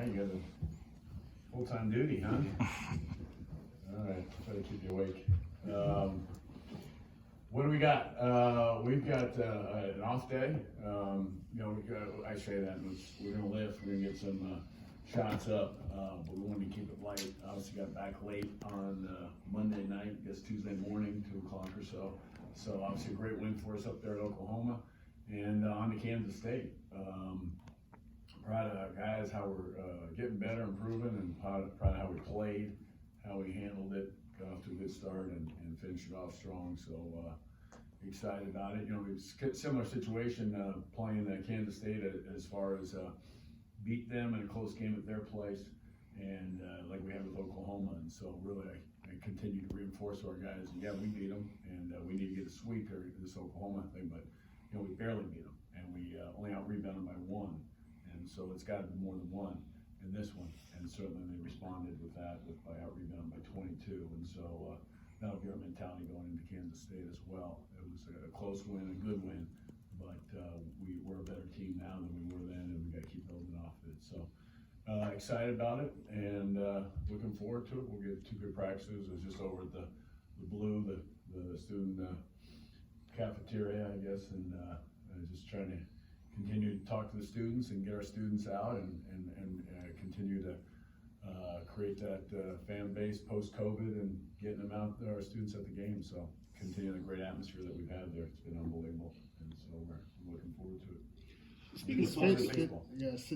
you got a full-time duty, huh? All right, try to keep you awake. What do we got? We've got an off day. I say that we're gonna lift. We're gonna get some shots up, but we wanted to keep it light. Obviously, got back late on Monday night. I guess Tuesday morning, 2 o'clock or so. So obviously, a great win for us up there at Oklahoma, and on to Kansas State. Proud of our guys, how we're getting better, improving, and proud of how we played, how we handled it, got off to a good start, and finished it off strong. So excited about it. It's a similar situation playing Kansas State as far as beat them in a close game at their place, and like we had with Oklahoma. And so really, I continue to reinforce to our guys. Yeah, we beat them, and we need to get a sweep or this Oklahoma thing, but we barely beat them, and we only out-rebounded by 1. And so it's got to be more than 1 in this one, and certainly they responded with that by out-rebounding by 22, and so that'll be our mentality going into Kansas State as well. It was a close win, a good win, but we're a better team now than we were then, and we got to keep building off of it. So excited about it, and looking forward to it. We'll get 2 good practices. It's just over at the Blue, the student cafeteria, I guess, and just trying to continue to talk to the students and get our students out and continue to create that fan base post-COVID and getting them out there, our students at the game. So continue the great atmosphere that we've had there. It's been unbelievable, and so we're looking forward to it.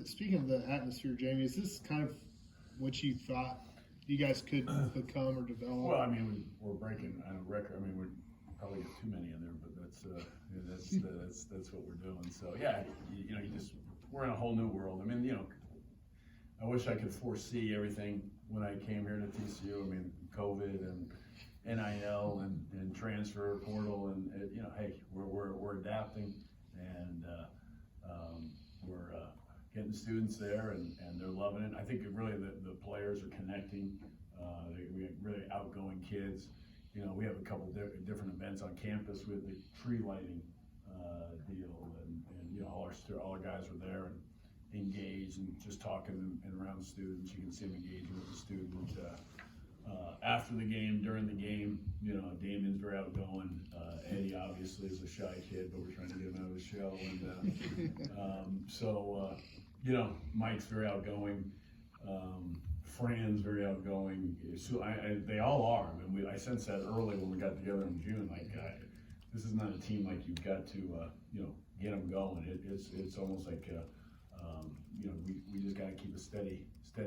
Speaking of the atmosphere, Jamie, is this kind of what you thought you guys could become or develop? Well, I mean, we're breaking a record. I mean, we probably get too many in there, but that's what we're doing. So yeah, we're in a whole new world. I mean, I wish I could foresee everything when I came here to TCU. I mean, COVID and NIL and transfer portal, and hey, we're adapting, and we're getting students there, and they're loving it. I think really the players are connecting. We have really outgoing kids. We have a couple different events on campus with the tree lighting deal, and all our guys were there and engaged and just talking and around the students. You can see them engaging with the students after the game, during the game. Damien's very outgoing. Eddie obviously is a shy kid, but we're trying to get him out of his shell. And Mike's very outgoing. Fran's very outgoing. So they all are. I mean, I sensed that early when we got together in June. Like, this is not a team like you've got to, get them going. It's almost like, we just got to keep a steady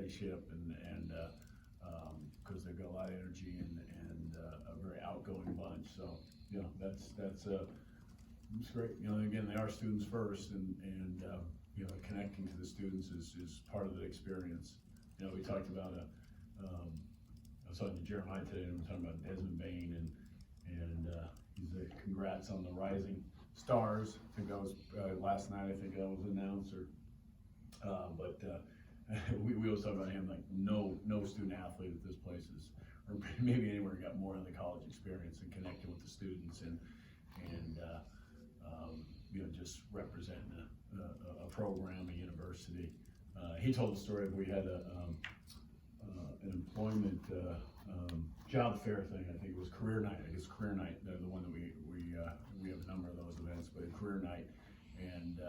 ship, and because they've got a lot of energy and a very outgoing bunch. So, that's it's great. Again, they are students first, and connecting to the students is part of the experience. We talked about I was talking to Jeremiah today, and we're talking about Desmond Bain, and he's congrats on the rising stars. I think that was last night. I think that was announced, but we always talk about him like no student athlete at this place or maybe anywhere got more of the college experience and connecting with the students and just representing a program, a university. He told the story of we had an employment job fair thing. I think it was career night. I guess career night. They're the one that we have a number of those events, but career night, and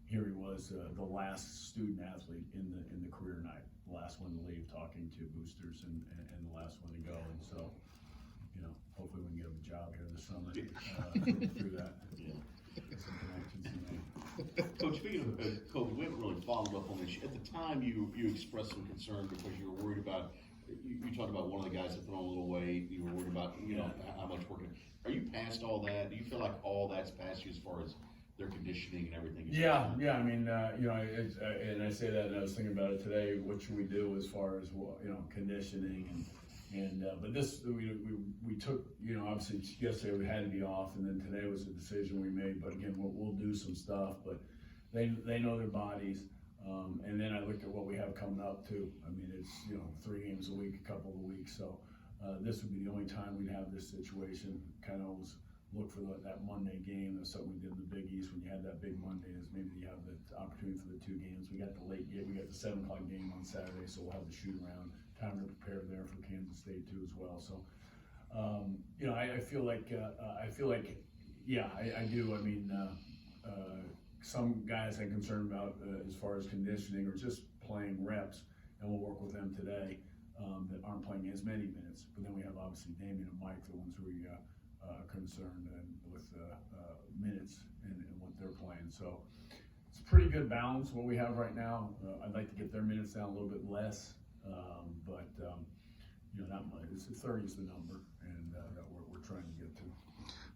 here he was, the last student athlete in the career night, the last one to leave, talking to boosters and the last one to go. And so, hopefully we can get him a job here this summer through that. Some connections. Coach, speaking of COVID, we haven't really followed up on this. At the time, you expressed some concern because you were worried about. You talked about one of the guys that put on a little weight. You were worried about how much work. Are you past all that? Do you feel like all that's past you as far as their conditioning and everything? Yeah. I mean, and I say that, and I was thinking about it today. What should we do as far as conditioning but this we took, obviously yesterday we had to be off, and then today was a decision we made. But again, we'll do some stuff, but they know their bodies. And then I looked at what we have coming up too. I mean, it's 3 games a week, a couple of weeks. So this would be the only time we'd have this situation. Kind of was look for that Monday game. That's something we did in the Big East when you had that big Monday, is maybe you have the opportunity for the 2 games. We got the late game, we got the 7 o'clock game on Saturday, so we'll have the shoot around, time to prepare there for Kansas State too as well. So, you know, I feel like, yeah, I do. I mean, some guys I'm concerned about as far as conditioning or just playing reps, and we'll work with them today, that aren't playing as many minutes. But then we have obviously Damian and Mike, the ones who we concerned and with minutes and what they're playing. So it's a pretty good balance what we have right now. I'd like to get their minutes down a little bit less, but you know, not much. 30 is the number, and that we're trying to get to.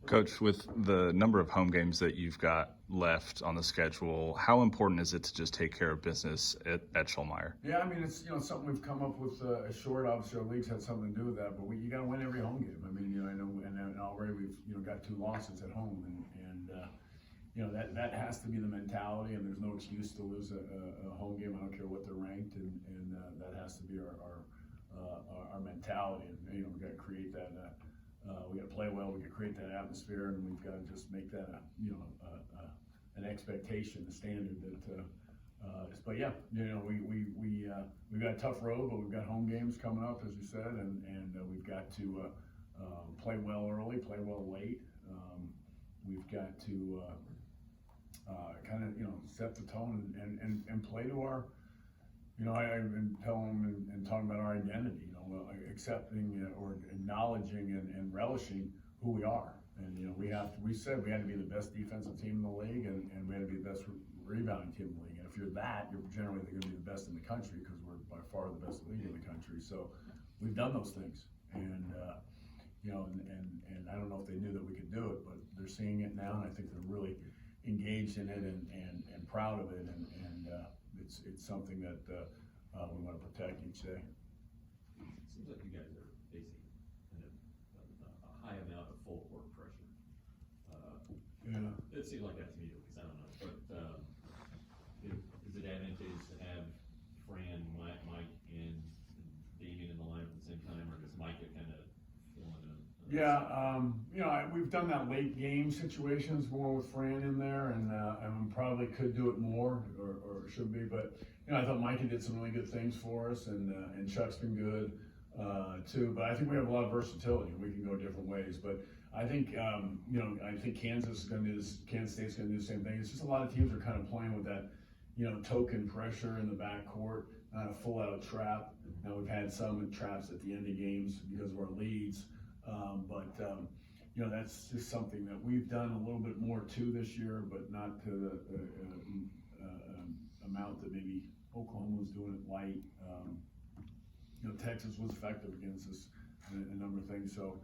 Coach, with the number of home games that you've got left on the schedule, how important is it to just take care of business at Schulmeyer? Yeah, I mean, it's, you know, something we've come up with a short. Obviously, our league's had something to do with that, but you got to win every home game. I mean, you know, I know, and already we've, you know, got 2 losses at home, and you know, that has to be the mentality, and there's no excuse to lose a home game. I don't care what they're ranked, and that has to be our mentality. And you know, we got to create that. We got to play well. We got to create that atmosphere, and we've got to just make that an expectation, a standard that. But yeah, you know, we've got a tough road, but we've got home games coming up, as you said, and we've got to play well early, play well late. We've got to kind of, you know, set the tone and play to our. You know, I've been telling them and talking about our identity, you know, accepting or acknowledging and relishing who we are. And, you know, we said we had to be the best defensive team in the league, and we had to be the best rebounding team in the league. And if you're that, you're generally going to be the best in the country, because we're by far the best league in the country. So we've done those things. And, you know, and I don't know if they knew that we could do it, but they're seeing it now, and I think they're really engaged in it and proud of it. And it's something that we want to protect each day. It seems like you guys are facing kind of a high amount of full court pressure. Yeah. It seems like that to me, at least. I don't know, but is it advantageous to have Fran, Mike, and Damian in the lineup at the same time, or does Mike get kind of fill in? Yeah, you know, we've done that late game situations more with Fran in there, and probably could do it more, or should be. But you know, I thought Micah did some really good things for us, and Chuck's been good too. But I think we have a lot of versatility, and we can go different ways. But I think you know, I think Kansas is going to do this. Kansas State's going to do the same thing. It's just a lot of teams are kind of playing with that, you know, token pressure in the backcourt, not a full-out trap. Now we've had some traps at the end of games because of our leads. You know, that's just something that we've done a little bit more too this year, but not to the amount that maybe Oklahoma was doing it light. You know, Texas was effective against us in a number of things. So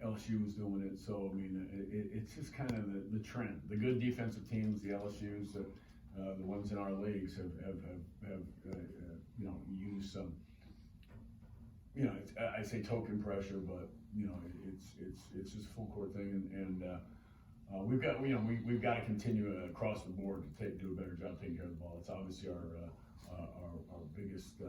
LSU was doing it. So I mean, it's just kind of the trend. The good defensive teams, the LSU's, the ones in our leagues have you know, used some. You know, I say token pressure, but you know, it's just a full court thing, and we've got, you know, we've got to continue across the board to do a better job taking care of the ball. It's obviously our biggest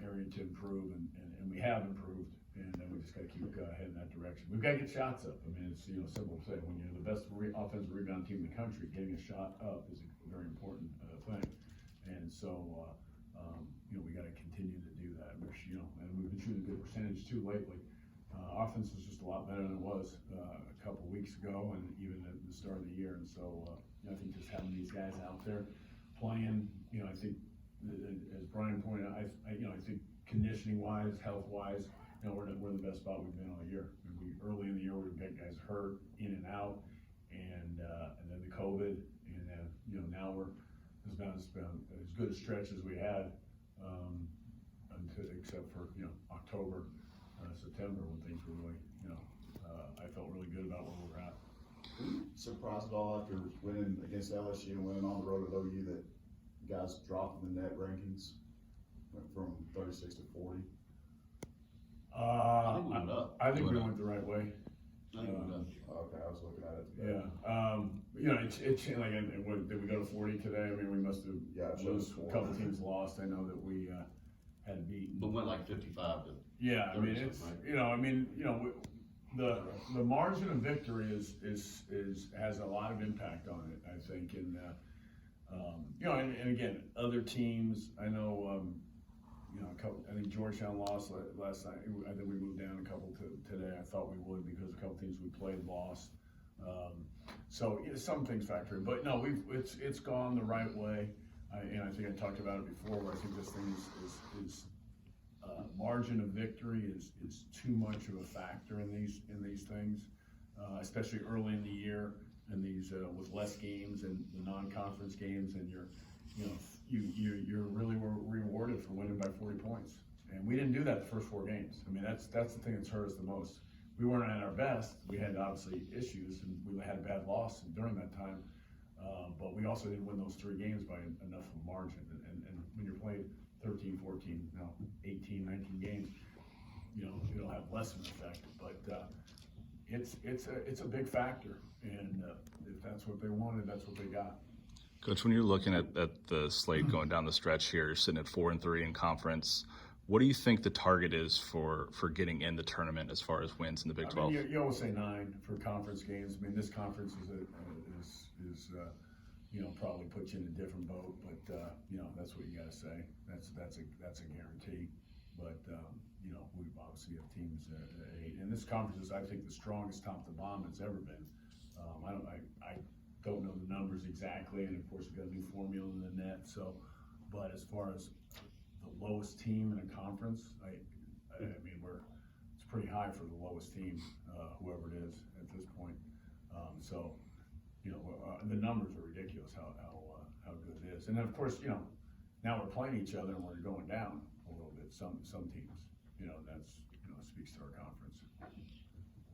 area to improve, and we have improved, and we just got to keep heading that direction. We've got to get shots up. I mean, it's, you know, simple to say. When you're the best offensive rebound team in the country, getting a shot up is a very important thing, and so. You know, we got to continue to do that, which, you know, and we've been shooting a good percentage too lately. Offense is just a lot better than it was a couple weeks ago, and even at the start of the year. And so, you know, I think just having these guys out there playing, you know, I think, as Brian pointed out, you know, I think conditioning-wise, health-wise, you know, we're in the best spot we've been all year. And early in the year, we've got guys hurt in and out, and then the COVID, and then, you know, now it's been as good a stretch as we had. Except for, you know, October, September, when things were really, you know, I felt really good about where we're at. Surprised at all after winning against LSU and winning on the road at OU that guys dropped in the net rankings, went from 36 to 40? I think we went up. I think we went the right way. I think we went up. Okay, I was looking at it. Yeah, you know, it's like, did we go to 40 today? I mean, we must have. Yeah, it shows A couple teams lost. I know that we had beaten. But went like 55 to. Yeah, I mean, it's, right? you know, the margin of victory has a lot of impact on it, I think, and you know, and again, other teams, I know, you know, I think Georgetown lost last night. I think we moved down a couple today. I thought we would because a couple teams we played lost. So yeah, some things factor in, but no, it's gone the right way. And I think I talked about it before, where I think this thing is margin of victory is too much of a factor in these things, especially early in the year, and these with less games and the non-conference games, and you're really rewarded for winning by 40 points. And we didn't do that the first 4 games. I mean, that's the thing that's hurt us the most. We weren't at our best. We had obviously issues, and we had a bad loss during that time. But we also didn't win those 3 games by enough of a margin. And when you're playing 13, 14, 18, 19 games, you know, it'll have less of an effect. But it's a big factor. And if that's what they wanted, that's what they got. Coach, when you're looking at the slate going down the stretch here, you're sitting at 4-3 in conference. What do you think the target is for getting in the tournament as far as wins in the Big 12? I mean, you always say 9 for conference games. I mean, this conference is you know, probably puts you in a different boat, but you know, that's what you got to say. That's a guarantee. But you know, we obviously have teams at 8, and this conference is, I think, the strongest top to bottom it's ever been. I don't know the numbers exactly, and of course we've got a new formula in the net. So, but as far as the lowest team in a conference, I mean, it's pretty high for the lowest team, whoever it is at this point. So, you know, the numbers are ridiculous how good it is. And then of course, you know, now we're playing each other and we're going down a little bit. Some teams, you know, that's, you know, speaks to our conference.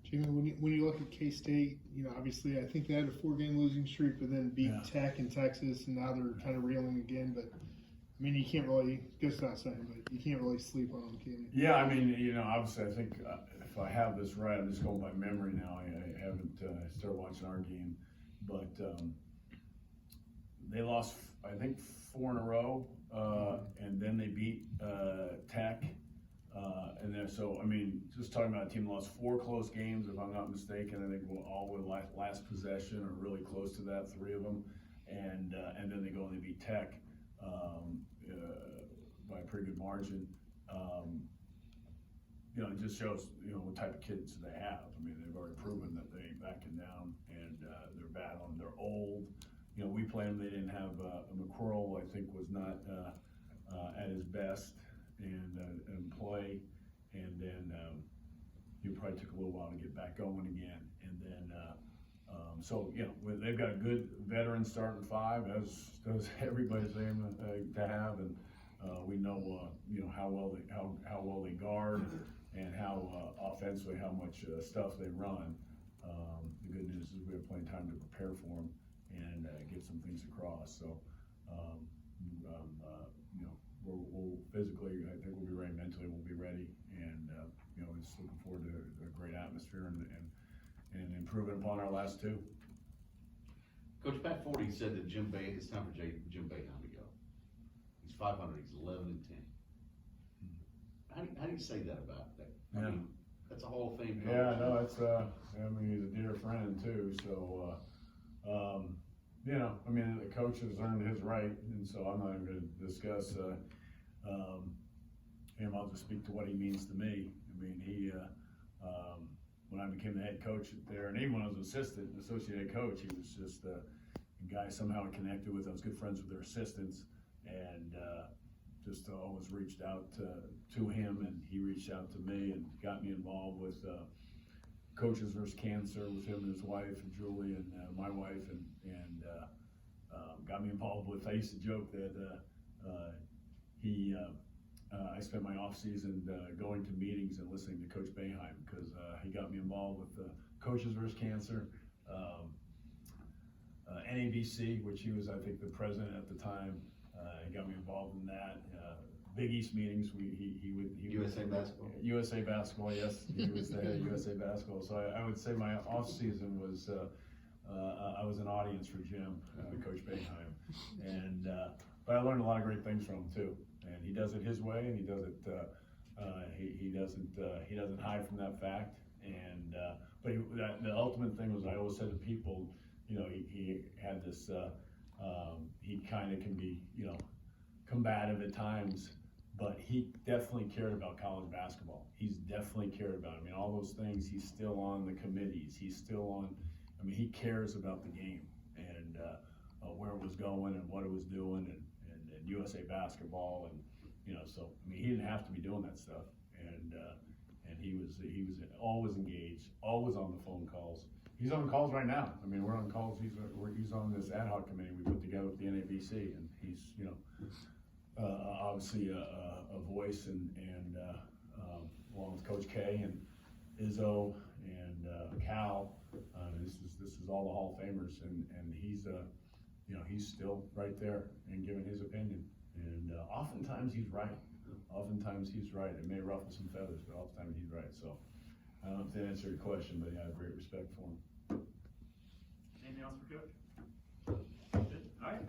Jimmy, when you look at K-State, you know, obviously I think they had a 4-game losing streak, but then beat Tech and Texas, and now they're kind of reeling again. But I mean, you can't really, just not saying, but you can't really sleep on them, can you? Yeah, I mean, you know, obviously I think if I have this right, I'm just going by memory now. I haven't started watching our game, but they lost, I think, 4 in a row, and then they beat Tech. And then, so, I mean, just talking about a team that lost 4 close games, if I'm not mistaken. I think we're all with last possession or really close to that, 3 of them. And then they go and they beat Tech by a pretty good margin. You know, it just shows, you know, what type of kids they have. I mean, they've already proven that they ain't backing down, and they're battling. They're old. You know, we played them. They didn't have McCurl, I think, was not at his best and play. And then it probably took a little while to get back going again. And then, so, you know, they've got a good veteran starting 5, as does everybody's aim to have. And we know, you know, how well they guard and how offensively, how much stuff they run. The good news is we have plenty of time to prepare for them and get some things across. So, you know, we'll physically, I think we'll be ready. Mentally, we'll be ready, and you know, just looking forward to a great atmosphere and improving upon our last 2. Coach Pat Forty said that it's time for Jim Boeheim to go. He's 500. He's 11-10. How do you say that about that? I mean, that's a Hall of Fame coach. Yeah, no, that's I mean, he's a dear friend too. So, you know, I mean, the coach has earned his right, and so I'm not even going to discuss him. I'll just speak to what he means to me. I mean, he when I became the head coach there, and even when I was assistant, associate head coach, he was just a guy somehow I connected with. I was good friends with their assistants, and just always reached out to him, and he reached out to me and got me involved with Coaches vs. Cancer with him and his wife, and Julie, and my wife, and got me involved with. I used to joke that I spent my off season going to meetings and listening to Coach Boeheim, because he got me involved with Coaches vs. Cancer, NABC, which he was, I think, the president at the time. He got me involved in that. Big East meetings. He would USA Basketball. USA Basketball, yes. He was the head of USA Basketball. So I would say my off season was I was an audience for Jim, Coach Boeheim, and but I learned a lot of great things from him too. And he does it his way, and he does it. He doesn't hide from that fact. And, but the ultimate thing was, I always said to people, you know, he had this, he kind of can be, you know, combative at times, but he definitely cared about college basketball. He's definitely cared about it. I mean, all those things, he's still on the committees. He's still on, I mean, he cares about the game and where it was going and what it was doing and USA basketball. And, you know, so, I mean, he didn't have to be doing that stuff. And he was always engaged, always on the phone calls. He's on calls right now. I mean, we're on calls. He's on this ad hoc committee we put together with the NABC, and he's, you know, obviously a voice and along with Coach K and Izzo and Cal. This is all the Hall of Famers, and he's you know, he's still right there and giving his opinion. And oftentimes he's right. Oftentimes he's right. It may ruffle some feathers, but oftentimes he's right. So I don't know if that answered your question, but yeah, I have great respect for him. Anything else for Coach? Good. All right.